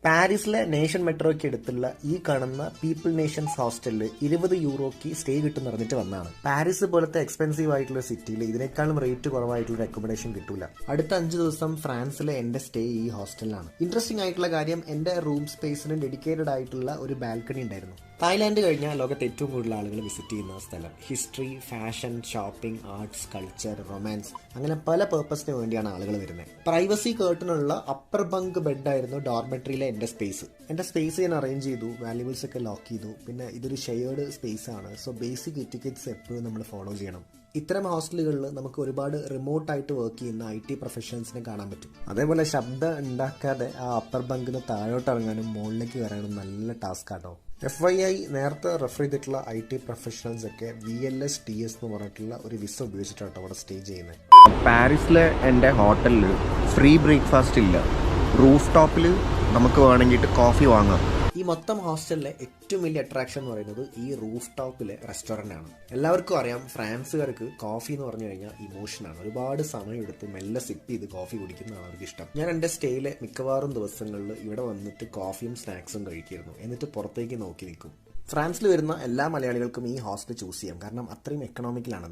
പാരീസിലെ നേഷൻ മെട്രോയ്ക്ക് അടുത്തുള്ള ഈ കാണുന്ന പീപ്പിൾ നേഷൻസ് ഹോസ്റ്റലിൽ 20 യൂറോയ്ക്ക് സ്റ്റേ കിട്ടും പറഞ്ഞിട്ട് വന്നതാണ്. പാരീസ് പോലത്തെ എക്സ്പെൻസീവ് ആയിട്ടുള്ള സിറ്റിയിൽ ഇതിനേക്കാളും റേറ്റ് കുറവായിട്ടുള്ള അക്കോമഡേഷൻ കിട്ടൂല. അടുത്ത 5 ദിവസം ഫ്രാൻസിലെ എന്റെ സ്റ്റേ ഈ ഹോസ്റ്റലിലാണ്. ഇൻട്രസ്റ്റിംഗ് ആയിട്ടുള്ള കാര്യം, എന്റെ റൂം സ്പേസിന് ഡെഡിക്കേറ്റഡ് ആയിട്ടുള്ള ഒരു ബാൽക്കണി ഉണ്ടായിരുന്നു. തായ്ലാന്റ് കഴിഞ്ഞാൽ ലോകത്ത് ഏറ്റവും കൂടുതൽ ആളുകൾ വിസിറ്റ് ചെയ്യുന്ന സ്ഥലം. History, fashion, shopping, arts, culture, romance, അങ്ങനെ പല പേർപ്പസിന് വേണ്ടിയാണ് ആളുകൾ വരുന്നത്. പ്രൈവസി കേർട്ടനുള്ള അപ്പർ ബങ്ക് ബെഡായിരുന്നു ഡോർമെട്രിയിലെ എന്റെ സ്പേസ് ഞാൻ അറേഞ്ച് ചെയ്തു, വാല്യുബിൾസ് ഒക്കെ ലോക്ക് ചെയ്തു. പിന്നെ ഇതൊരു ഷെയർഡ് സ്പേസ് ആണ്, സോ ബേസിക് എറ്റിക്കറ്റ്സ് എപ്പോഴും നമ്മൾ ഫോളോ ചെയ്യണം. ഇത്തരം ഹോസ്റ്റലുകളിൽ നമുക്ക് ഒരുപാട് റിമോട്ടായിട്ട് വർക്ക് ചെയ്യുന്ന IT പ്രൊഫഷണൽസിനെ കാണാൻ പറ്റും. അതേപോലെ ശബ്ദം ഉണ്ടാക്കാതെ ആ അപ്പർ ബങ്കിന് താഴോട്ട് ഇറങ്ങാനും മുകളിലേക്ക് കയറാനും നല്ല ടാസ്ക് ആട്ടോ. FYI, നേരത്തെ റെഫർ ചെയ്തിട്ടുള്ള IT പ്രൊഫഷണൽസ് ഒക്കെ VLS TS എന്ന് പറഞ്ഞിട്ടുള്ള ഒരു വിസ ഉപയോഗിച്ചിട്ടാണ് അവിടെ സ്റ്റേ ചെയ്യുന്നത്. പാരീസിലെ എൻ്റെ ഹോട്ടലിൽ ഫ്രീ ബ്രേക്ക്ഫാസ്റ്റ് ഇല്ല. റൂഫ് ടോപ്പിൽ നമുക്ക് വേണമെങ്കിൽ കോഫി വാങ്ങാം. ഈ മൊത്തം ഹോസ്റ്റലിലെ ഏറ്റവും വലിയ അട്രാക്ഷൻ എന്ന് പറയുന്നത് ഈ റൂഫ് ടോപ്പിലെ റെസ്റ്റോറൻ്റ് ആണ്. എല്ലാവർക്കും അറിയാം, ഫ്രാൻസുകാർക്ക് കോഫി എന്ന് പറഞ്ഞു കഴിഞ്ഞാൽ ഇമോഷനാണ്. ഒരുപാട് സമയമെടുത്ത് മെല്ലെ സിപ്പ് ചെയ്ത് കോഫി കുടിക്കുന്നതാണ് അവർക്ക് ഇഷ്ടം. ഞാൻ എൻ്റെ സ്റ്റേയിലെ മിക്കവാറും ദിവസങ്ങളിൽ ഇവിടെ വന്നിട്ട് കോഫിയും സ്നാക്സും കഴിക്കുന്നു, എന്നിട്ട് പുറത്തേക്ക് നോക്കി നിൽക്കും. ഫ്രാൻസിൽ വരുന്ന എല്ലാ മലയാളികൾക്കും ഈ ഹോസ്റ്റൽ ചൂസ് ചെയ്യാം, കാരണം അത്രയും എക്കണോമിക്കലാണ്.